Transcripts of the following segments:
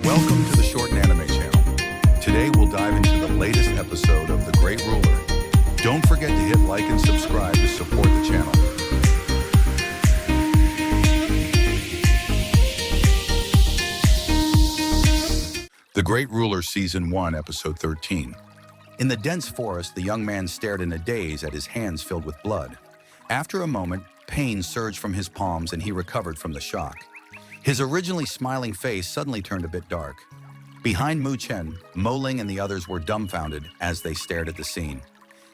Welcome to the Shorten Anime channel. Today we'll dive into the latest episode of The Great Ruler. Don't forget to hit like and subscribe to support the channel. The Great Ruler Season 1, Episode 13. In the dense forest, the young man stared in a daze at his hands filled with blood. After a moment, pain surged from his palms and he recovered from the shock. His originally smiling face suddenly turned a bit dark. Behind Mu Chen, Mo Ling and the others were dumbfounded as they stared at the scene.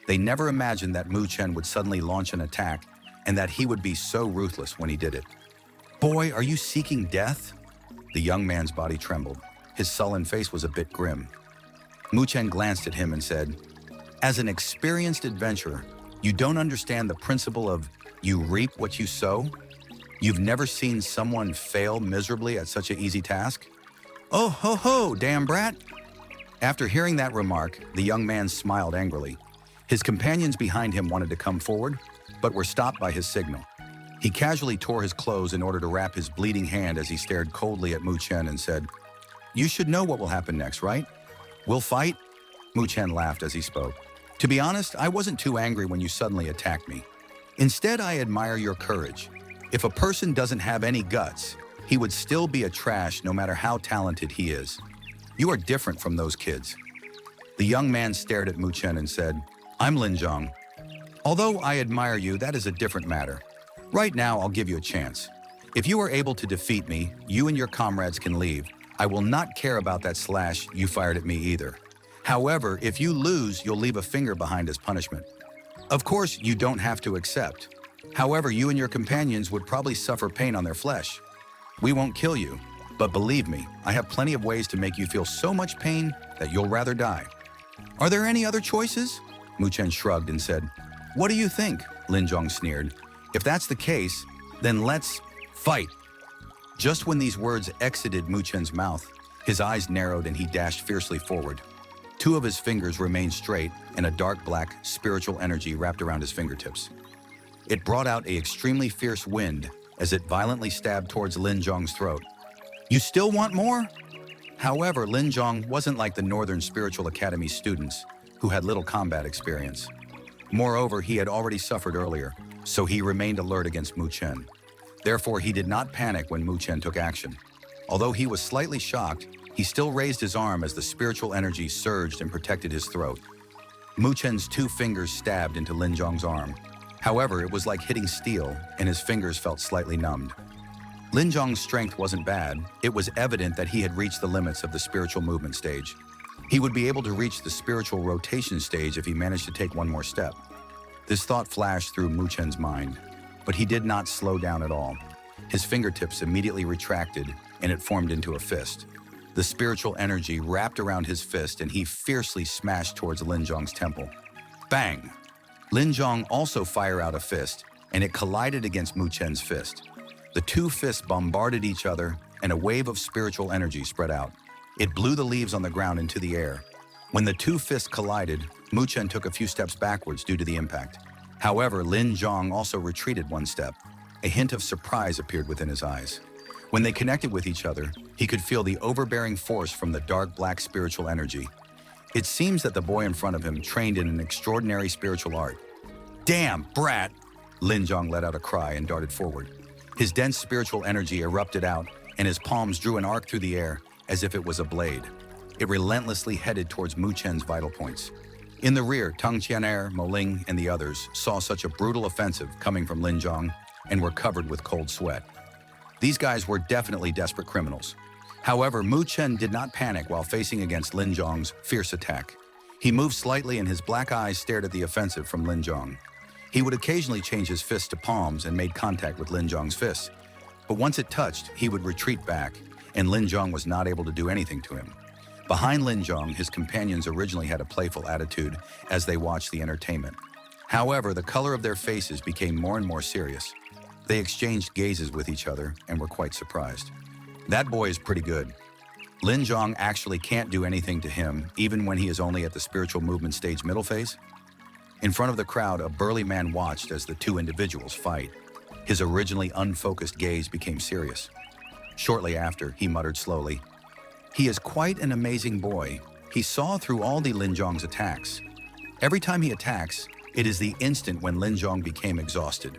They never imagined that Mu Chen would suddenly launch an attack and that he would be so ruthless when he did it. "Boy, are you seeking death?" The young man's body trembled. His sullen face was a bit grim. Mu Chen glanced at him and said, "As an experienced adventurer, you don't understand the principle of you reap what you sow? You've never seen someone fail miserably at such an easy task? Oh ho ho, damn brat!" After hearing that remark, the young man smiled angrily. His companions behind him wanted to come forward, but were stopped by his signal. He casually tore his clothes in order to wrap his bleeding hand as he stared coldly at Mu Chen and said, "You should know what will happen next, right? We'll fight?" Mu Chen laughed as he spoke. "To be honest, I wasn't too angry when you suddenly attacked me. Instead, I admire your courage. If a person doesn't have any guts, he would still be a trash no matter how talented he is. You are different from those kids." The young man stared at Mu Chen and said, "I'm Lin Zhong. Although I admire you, that is a different matter. Right now, I'll give you a chance. If you are able to defeat me, you and your comrades can leave. I will not care about that slash you fired at me either. However, if you lose, you'll leave a finger behind as punishment. Of course, you don't have to accept. However, you and your companions would probably suffer pain on their flesh. We won't kill you, but believe me, I have plenty of ways to make you feel so much pain that you'll rather die. Are there any other choices?" Mu Chen shrugged and said, "What do you think?" Lin Zhong sneered. "If that's the case, then let's fight." Just when these words exited Mu Chen's mouth, his eyes narrowed and he dashed fiercely forward. Two of his fingers remained straight and a dark black spiritual energy wrapped around his fingertips. It brought out an extremely fierce wind as it violently stabbed towards Lin Zhong's throat. "You still want more?" However, Lin Zhong wasn't like the Northern Spiritual Academy students, who had little combat experience. Moreover, he had already suffered earlier, so he remained alert against Mu Chen. Therefore, he did not panic when Mu Chen took action. Although he was slightly shocked, he still raised his arm as the spiritual energy surged and protected his throat. Mu Chen's two fingers stabbed into Lin Zhong's arm. However, it was like hitting steel, and his fingers felt slightly numbed. Lin Zhong's strength wasn't bad. It was evident that he had reached the limits of the spiritual movement stage. He would be able to reach the spiritual rotation stage if he managed to take one more step. This thought flashed through Mu Chen's mind, but he did not slow down at all. His fingertips immediately retracted, and it formed into a fist. The spiritual energy wrapped around his fist, and he fiercely smashed towards Lin Zhong's temple. Bang! Lin Zhong also fired out a fist, and it collided against Mu Chen's fist. The two fists bombarded each other, and a wave of spiritual energy spread out. It blew the leaves on the ground into the air. When the two fists collided, Mu Chen took a few steps backwards due to the impact. However, Lin Zhong also retreated one step. A hint of surprise appeared within his eyes. When they connected with each other, he could feel the overbearing force from the dark black spiritual energy. It seems that the boy in front of him trained in an extraordinary spiritual art. "Damn, brat!" Lin Zhong let out a cry and darted forward. His dense spiritual energy erupted out, and his palms drew an arc through the air as if it was a blade. It relentlessly headed towards Mu Chen's vital points. In the rear, Tang Qianer, Mo Ling, and the others saw such a brutal offensive coming from Lin Zhong and were covered with cold sweat. These guys were definitely desperate criminals. However, Mu Chen did not panic while facing against Lin Zhong's fierce attack. He moved slightly and his black eyes stared at the offensive from Lin Zhong. He would occasionally change his fists to palms and made contact with Lin Zhong's fists. But once it touched, he would retreat back, and Lin Zhong was not able to do anything to him. Behind Lin Zhong, his companions originally had a playful attitude as they watched the entertainment. However, the color of their faces became more and more serious. They exchanged gazes with each other and were quite surprised. "That boy is pretty good. Lin Zhong actually can't do anything to him, even when he is only at the spiritual movement stage middle phase?" In front of the crowd, a burly man watched as the two individuals fight. His originally unfocused gaze became serious. Shortly after, he muttered slowly, He is quite an amazing boy. He saw through all the Lin Zhong's attacks. Every time he attacks, it is the instant when Lin Zhong became exhausted.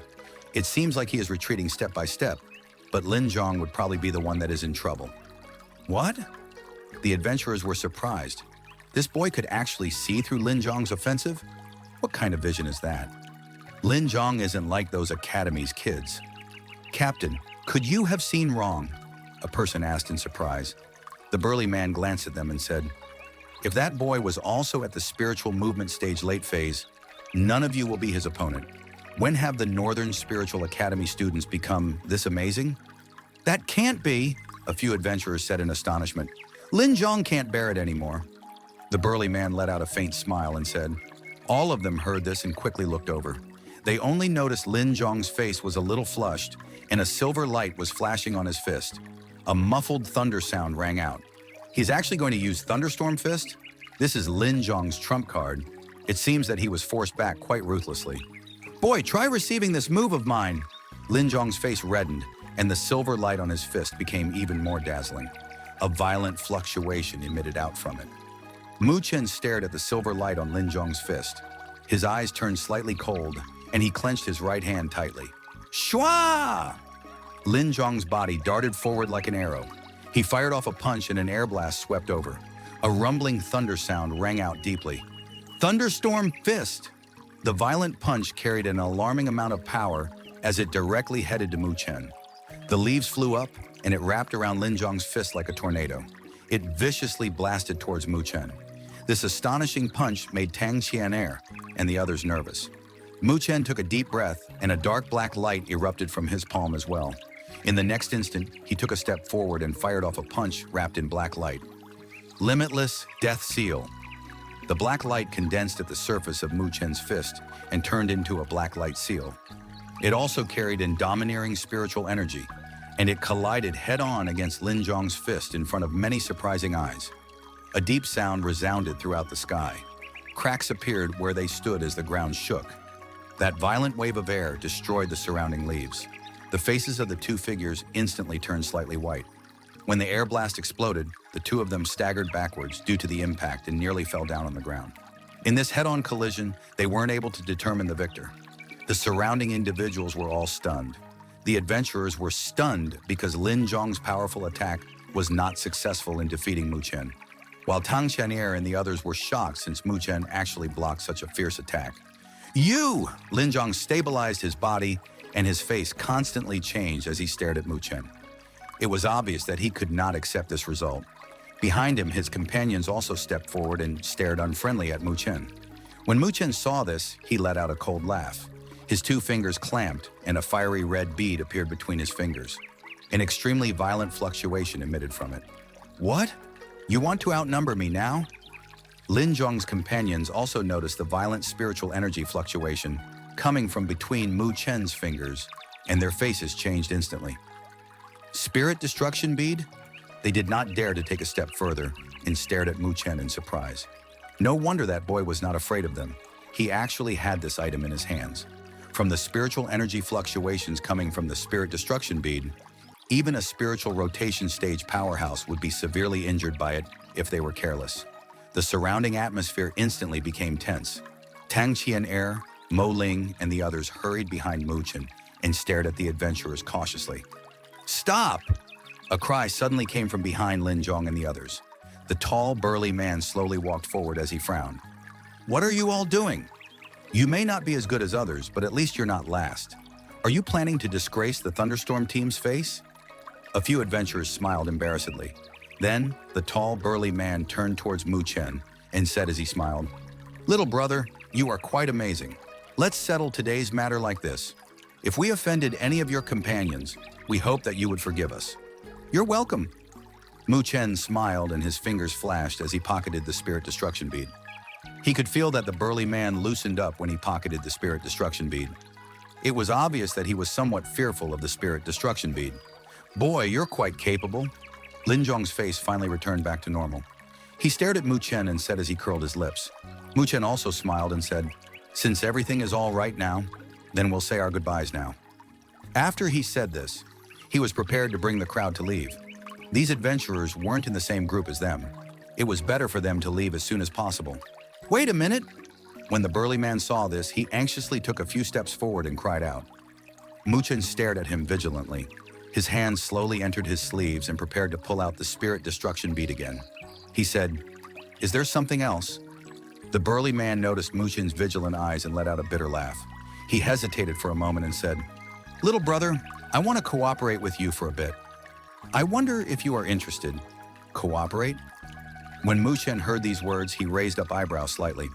It seems like he is retreating step by step, but Lin Zhong would probably be the one that is in trouble. What? The adventurers were surprised. This boy could actually see through Lin Zhong's offensive? What kind of vision is that? Lin Zhong isn't like those Academy's kids. Captain, could you have seen wrong? A person asked in surprise. The burly man glanced at them and said, if that boy was also at the spiritual movement stage late phase, none of you will be his opponent. When have the Northern Spiritual Academy students become this amazing? That can't be, a few adventurers said in astonishment. Lin Zhong can't bear it anymore. The burly man let out a faint smile and said, all of them heard this and quickly looked over. They only noticed Lin Zhong's face was a little flushed and a silver light was flashing on his fist. A muffled thunder sound rang out. He's actually going to use Thunderstorm Fist? This is Lin Zhong's trump card. It seems that he was forced back quite ruthlessly. Boy, try receiving this move of mine. Lin Zhong's face reddened, and the silver light on his fist became even more dazzling. A violent fluctuation emitted out from it. Mu Chen stared at the silver light on Lin Zhong's fist. His eyes turned slightly cold, and he clenched his right hand tightly. Shwa! Lin Zhong's body darted forward like an arrow. He fired off a punch and an air blast swept over. A rumbling thunder sound rang out deeply. Thunderstorm Fist! The violent punch carried an alarming amount of power as it directly headed to Mu Chen. The leaves flew up, and it wrapped around Lin Zhong's fist like a tornado. It viciously blasted towards Mu Chen. This astonishing punch made Tang Qian'er and the others nervous. Mu Chen took a deep breath, and a dark black light erupted from his palm as well. In the next instant, he took a step forward and fired off a punch wrapped in black light. Limitless Death Seal. The black light condensed at the surface of Mu Chen's fist and turned into a black light seal. It also carried in domineering spiritual energy, and it collided head-on against Lin Zhong's fist in front of many surprising eyes. A deep sound resounded throughout the sky. Cracks appeared where they stood as the ground shook. That violent wave of air destroyed the surrounding leaves. The faces of the two figures instantly turned slightly white. When the air blast exploded, the two of them staggered backwards due to the impact and nearly fell down on the ground. In this head-on collision, they weren't able to determine the victor. The surrounding individuals were all stunned. The adventurers were stunned because Lin Zhong's powerful attack was not successful in defeating Mu Chen, while Tang Qian'er and the others were shocked since Mu Chen actually blocked such a fierce attack. You! Lin Zhong stabilized his body, and his face constantly changed as he stared at Mu Chen. It was obvious that he could not accept this result. Behind him, his companions also stepped forward and stared unfriendly at Mu Chen. When Mu Chen saw this, he let out a cold laugh. His two fingers clamped, and a fiery red bead appeared between his fingers. An extremely violent fluctuation emitted from it. What? You want to outnumber me now? Lin Zhong's companions also noticed the violent spiritual energy fluctuation coming from between Mu Chen's fingers, and their faces changed instantly. Spirit Destruction Bead? They did not dare to take a step further and stared at Mu Chen in surprise. No wonder that boy was not afraid of them. He actually had this item in his hands. From the spiritual energy fluctuations coming from the Spirit Destruction Bead, even a spiritual rotation stage powerhouse would be severely injured by it if they were careless. The surrounding atmosphere instantly became tense. Tang Qian'er, Mo Ling, and the others hurried behind Mu Chen and stared at the adventurers cautiously. Stop! A cry suddenly came from behind Lin Zhong and the others. The tall, burly man slowly walked forward as he frowned. What are you all doing? You may not be as good as others, but at least you're not last. Are you planning to disgrace the Thunderstorm team's face? A few adventurers smiled embarrassedly. Then, the tall, burly man turned towards Mu Chen and said as he smiled, Little brother, you are quite amazing. Let's settle today's matter like this. If we offended any of your companions, we hope that you would forgive us. You're welcome. Mu Chen smiled and his fingers flashed as he pocketed the Spirit Destruction Bead. He could feel that the burly man loosened up when he pocketed the Spirit Destruction Bead. It was obvious that he was somewhat fearful of the Spirit Destruction Bead. Boy, you're quite capable. Lin Zhong's face finally returned back to normal. He stared at Mu Chen and said as he curled his lips. Mu Chen also smiled and said, Since everything is all right now, then we'll say our goodbyes now. After he said this, he was prepared to bring the crowd to leave. These adventurers weren't in the same group as them. It was better for them to leave as soon as possible. Wait a minute! When the burly man saw this, he anxiously took a few steps forward and cried out. Muchen stared at him vigilantly. His hands slowly entered his sleeves and prepared to pull out the spirit destruction bead again. He said, "Is there something else?" The burly man noticed Muchen's vigilant eyes and let out a bitter laugh. He hesitated for a moment and said, "Little brother, I want to cooperate with you for a bit. I wonder if you are interested." "Cooperate?" When Muchen heard these words, he raised up eyebrows slightly.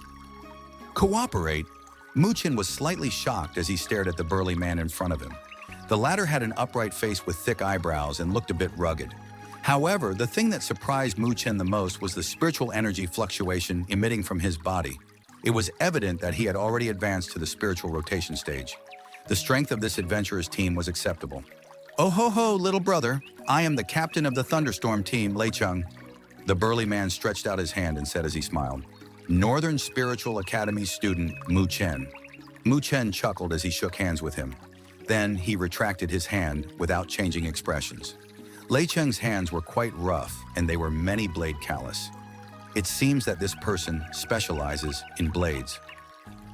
"Cooperate?" Muchen was slightly shocked as he stared at the burly man in front of him. The latter had an upright face with thick eyebrows and looked a bit rugged. However, the thing that surprised Muchen the most was the spiritual energy fluctuation emitting from his body. It was evident that he had already advanced to the spiritual rotation stage. The strength of this adventurer's team was acceptable. "Oh ho ho, little brother, I am the captain of the thunderstorm team, Lin Zhong." The burly man stretched out his hand and said as he smiled, "Northern Spiritual Academy student Muchen." Muchen chuckled as he shook hands with him. Then he retracted his hand without changing expressions. Lei Cheng's hands were quite rough and they were many blade callous. It seems that this person specializes in blades.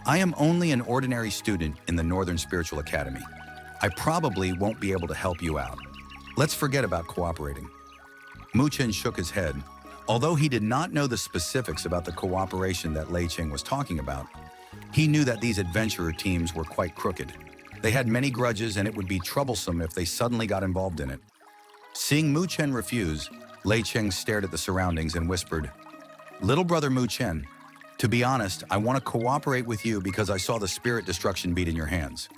"I am only an ordinary student in the Northern Spiritual Academy. I probably won't be able to help you out. Let's forget about cooperating." Muchen shook his head. Although he did not know the specifics about the cooperation that Lei Cheng was talking about, he knew that these adventurer teams were quite crooked. They had many grudges and it would be troublesome if they suddenly got involved in it. Seeing Muchen refuse, Lei Cheng stared at the surroundings and whispered, "Little brother Muchen, to be honest, I want to cooperate with you because I saw the spirit destruction bead in your hands.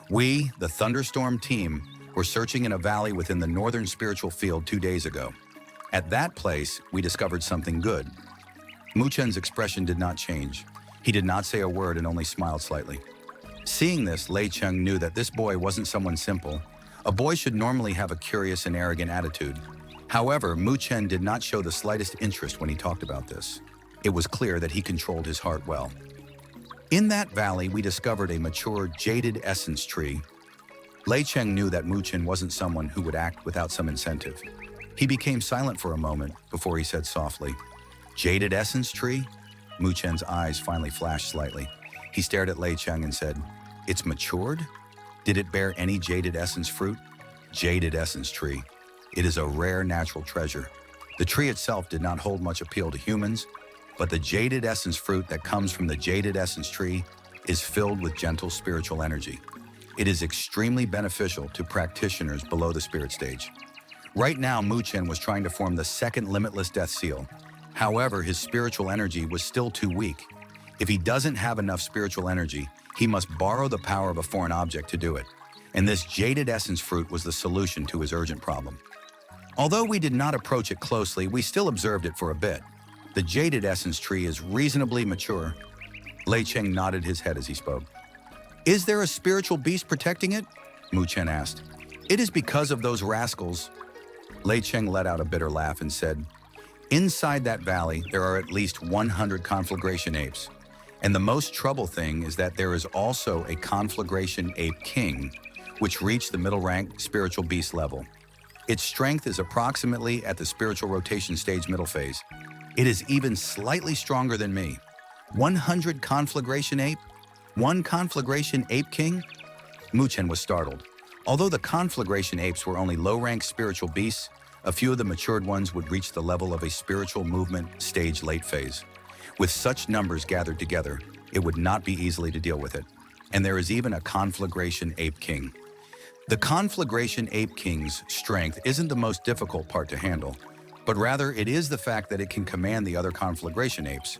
We, the Thunderstorm team, were searching in a valley within the northern spiritual field 2 days ago. At that place, we discovered something good." Muchen's expression did not change. He did not say a word and only smiled slightly. Seeing this, Lei Cheng knew that this boy wasn't someone simple. A boy should normally have a curious and arrogant attitude. However, Muchen did not show the slightest interest when he talked about this. It was clear that he controlled his heart well. "In that valley, we discovered a mature, jaded essence tree." Lei Cheng knew that Muchen wasn't someone who would act without some incentive. He became silent for a moment before he said softly, "Jaded essence tree?" Muchen's eyes finally flashed slightly. He stared at Lei Cheng and said, "It's matured? Did it bear any jaded essence fruit?" "Jaded essence tree. It is a rare natural treasure. The tree itself did not hold much appeal to humans, but the jaded essence fruit that comes from the jaded essence tree is filled with gentle spiritual energy. It is extremely beneficial to practitioners below the spirit stage." Right now, Muchen was trying to form the second limitless death seal. However, his spiritual energy was still too weak. If he doesn't have enough spiritual energy, he must borrow the power of a foreign object to do it. And this jaded essence fruit was the solution to his urgent problem. Although we did not approach it closely, we still observed it for a bit. The jaded essence tree is reasonably mature. Lei Cheng nodded his head as he spoke. "Is there a spiritual beast protecting it?" Muchen asked. "It is because of those rascals." Lei Cheng let out a bitter laugh and said, "Inside that valley, there are at least 100 conflagration apes. And the most trouble thing is that there is also a conflagration ape king, which reached the middle rank spiritual beast level. Its strength is approximately at the spiritual rotation stage middle phase. It is even slightly stronger than me. 100 conflagration ape? One conflagration ape king?" Muchen was startled. Although the conflagration apes were only low-rank spiritual beasts, a few of the matured ones would reach the level of a spiritual movement stage late phase. With such numbers gathered together, it would not be easily to deal with it. And there is even a conflagration ape king. The conflagration ape king's strength isn't the most difficult part to handle, but rather it is the fact that it can command the other conflagration apes,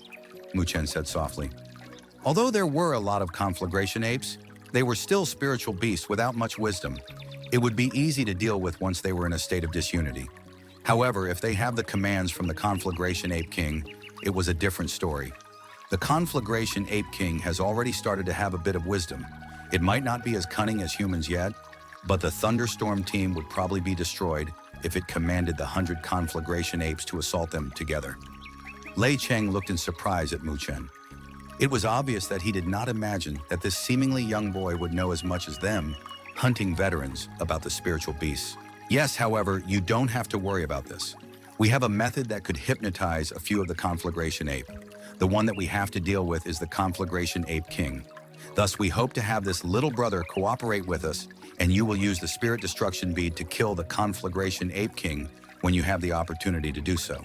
Muchen said softly. Although there were a lot of conflagration apes, they were still spiritual beasts without much wisdom. It would be easy to deal with once they were in a state of disunity. However, if they have the commands from the conflagration ape king, it was a different story. The conflagration ape king has already started to have a bit of wisdom. It might not be as cunning as humans yet, but the thunderstorm team would probably be destroyed if it commanded the 100 conflagration apes to assault them together. Lei Cheng looked in surprise at Muchen. It was obvious that he did not imagine that this seemingly young boy would know as much as them, hunting veterans, about the spiritual beasts. Yes, however, you don't have to worry about this. We have a method that could hypnotize a few of the conflagration ape. The one that we have to deal with is the conflagration ape king. Thus, we hope to have this little brother cooperate with us, and you will use the spirit destruction bead to kill the conflagration ape king when you have the opportunity to do so.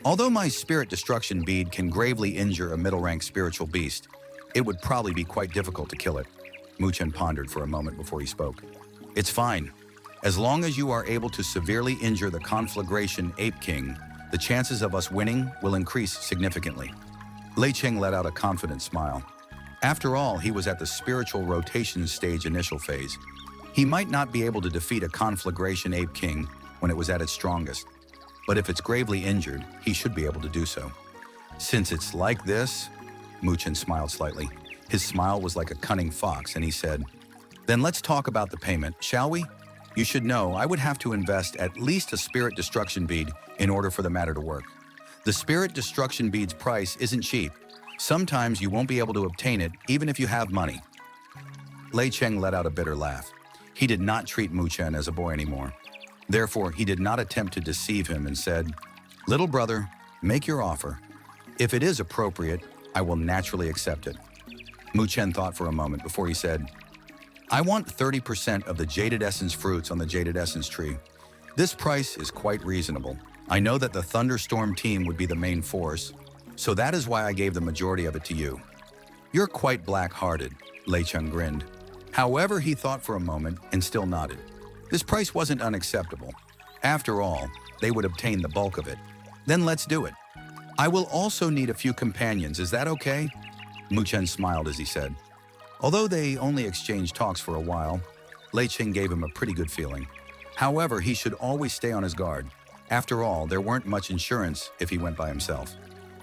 Although my spirit destruction bead can gravely injure a middle-rank spiritual beast, it would probably be quite difficult to kill it. Mu Chen pondered for a moment before he spoke. It's fine. As long as you are able to severely injure the conflagration ape king, the chances of us winning will increase significantly. Lei Cheng let out a confident smile. After all, he was at the spiritual rotation stage initial phase. He might not be able to defeat a conflagration ape king when it was at its strongest, but if it's gravely injured, he should be able to do so. Since it's like this, Mu Chen smiled slightly. His smile was like a cunning fox, and he said, "Then let's talk about the payment, shall we? You should know I would have to invest at least a spirit destruction bead in order for the matter to work. The spirit destruction bead's price isn't cheap. Sometimes you won't be able to obtain it even if you have money." Lei Cheng let out a bitter laugh. He did not treat Mu Chen as a boy anymore. Therefore, he did not attempt to deceive him and said, "Little brother, make your offer. If it is appropriate, I will naturally accept it." Mu Chen thought for a moment before he said, "I want 30% of the jaded essence fruits on the jaded essence tree. This price is quite reasonable. I know that the thunderstorm team would be the main force, so that is why I gave the majority of it to you." "You're quite black-hearted," Lei Cheng grinned. However, he thought for a moment and still nodded. This price wasn't unacceptable. After all, they would obtain the bulk of it. Then let's do it. I will also need a few companions, is that okay? Mu Chen smiled as he said. Although they only exchanged talks for a while, Lei Cheng gave him a pretty good feeling. However, he should always stay on his guard. After all, there weren't much insurance if he went by himself.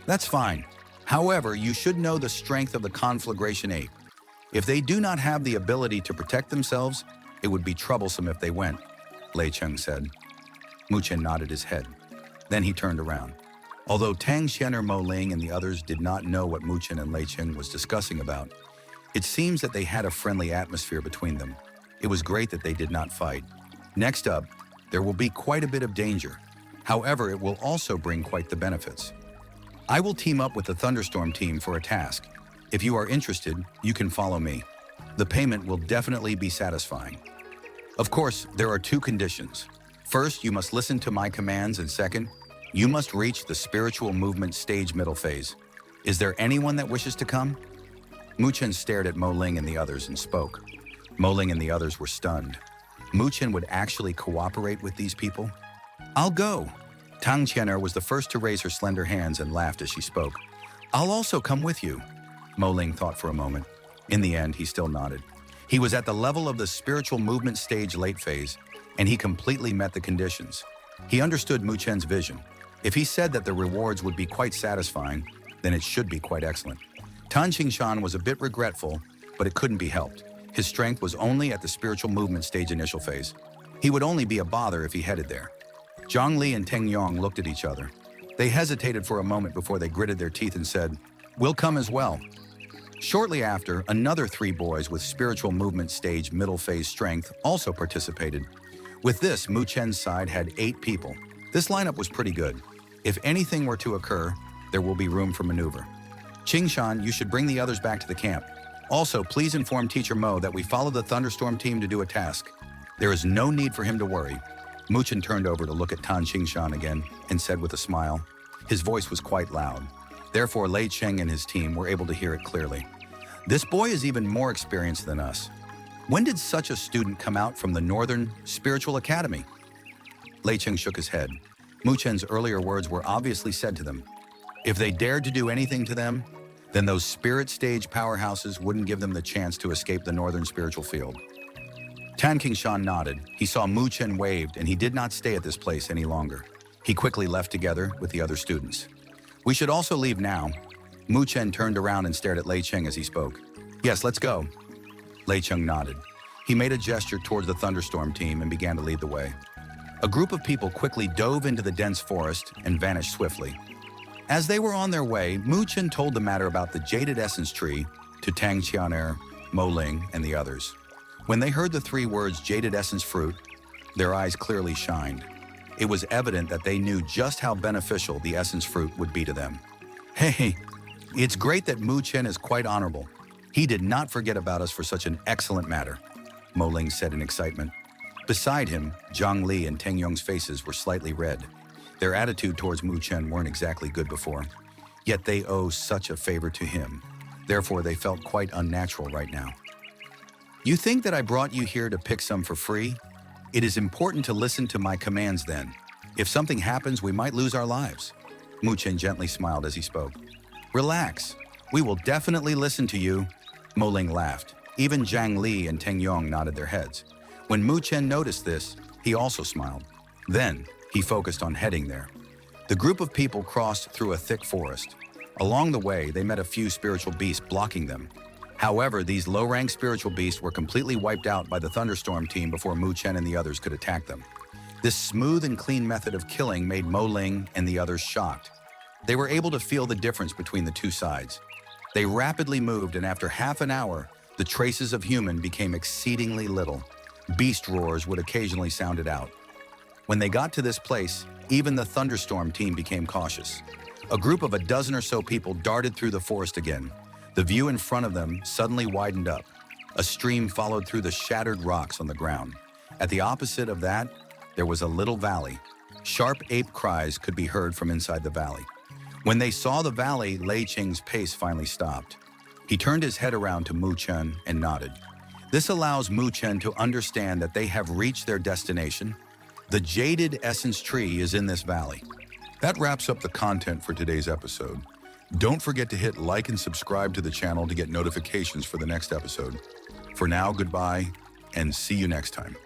"That's fine. However, you should know the strength of the conflagration ape. If they do not have the ability to protect themselves, it would be troublesome if they went," Lei Cheng said. Mu Chen nodded his head. Then he turned around. Although Tang Xian, Mo Ling, and the others did not know what Mu Chen and Lei Cheng was discussing about, it seems that they had a friendly atmosphere between them. It was great that they did not fight. Next up, there will be quite a bit of danger. However, it will also bring quite the benefits. I will team up with the Thunderstorm team for a task. If you are interested, you can follow me. The payment will definitely be satisfying. Of course, there are two conditions. First, you must listen to my commands, and second, you must reach the spiritual movement stage middle phase. Is there anyone that wishes to come? Mu Chen stared at Mo Ling and the others and spoke. Mo Ling and the others were stunned. Mu Chen would actually cooperate with these people? "I'll go." Tang Qianer was the first to raise her slender hands and laughed as she spoke. "I'll also come with you." Mo Ling thought for a moment. In the end, he still nodded. He was at the level of the spiritual movement stage late phase, and he completely met the conditions. He understood Mu Chen's vision. If he said that the rewards would be quite satisfying, then it should be quite excellent. Tan Qingshan was a bit regretful, but it couldn't be helped. His strength was only at the spiritual movement stage initial phase. He would only be a bother if he headed there. Zhang Li and Teng Yong looked at each other. They hesitated for a moment before they gritted their teeth and said, "We'll come as well." Shortly after, another 3 boys with spiritual movement stage middle phase strength also participated. With this, Mu Chen's side had 8 people. This lineup was pretty good. If anything were to occur, there will be room for maneuver. Qingshan, you should bring the others back to the camp. Also, please inform Teacher Mo that we follow the Thunderstorm team to do a task. There is no need for him to worry. Mu Chen turned over to look at Tan Qingshan again and said with a smile. His voice was quite loud. Therefore, Lei Cheng and his team were able to hear it clearly. "This boy is even more experienced than us. When did such a student come out from the Northern Spiritual Academy?" Lei Cheng shook his head. Mu Chen's earlier words were obviously said to them. If they dared to do anything to them, then those spirit stage powerhouses wouldn't give them the chance to escape the Northern Spiritual Field. Tan Qingshan nodded. He saw Mu Chen waved, and he did not stay at this place any longer. He quickly left together with the other students. "We should also leave now." Mu Chen turned around and stared at Lei Cheng as he spoke. "Yes, let's go." Lei Cheng nodded. He made a gesture towards the Thunderstorm team and began to lead the way. A group of people quickly dove into the dense forest and vanished swiftly. As they were on their way, Mu Chen told the matter about the Jaded Essence Tree to Tang Qianer, Mo Ling, and the others. When they heard the 3 words Jaded Essence Fruit, Their eyes clearly shined. It was evident that they knew just how beneficial the essence fruit would be to them. Hey, it's great that Mu Chen is quite honorable. He did not forget about us for such an excellent matter, Mo Ling said in excitement. Beside him, Zhang Li and Teng Yong's faces were slightly red. Their attitude towards Mu Chen weren't exactly good before, yet they owe such a favor to him. Therefore, they felt quite unnatural right now. You think that I brought you here to pick some for free? It is important to listen to my commands then. If something happens, we might lose our lives. Mu Chen gently smiled as he spoke. Relax. We will definitely listen to you. Mo Ling laughed. Even Zhang Li and Teng Yong nodded their heads. When Mu Chen noticed this, he also smiled. Then, he focused on heading there. The group of people crossed through a thick forest. Along the way, they met a few spiritual beasts blocking them. However, these low-rank spiritual beasts were completely wiped out by the thunderstorm team before Mu Chen and the others could attack them. This smooth and clean method of killing made Mo Ling and the others shocked. They were able to feel the difference between the two sides. They rapidly moved, and after half an hour, the traces of human became exceedingly little. Beast roars would occasionally sound it out. When they got to this place, even the thunderstorm team became cautious. A group of a dozen or so people darted through the forest again. The view in front of them suddenly widened up. A stream followed through the shattered rocks on the ground. At the opposite of that, there was a little valley. Sharp ape cries could be heard from inside the valley. When they saw the valley, Lei Qing's pace finally stopped. He turned his head around to Mu Chen and nodded. This allows Mu Chen to understand that they have reached their destination. The jaded essence tree is in this valley. That wraps up the content for today's episode. Don't forget to hit like and subscribe to the channel to get notifications for the next episode. For now, goodbye, and see you next time.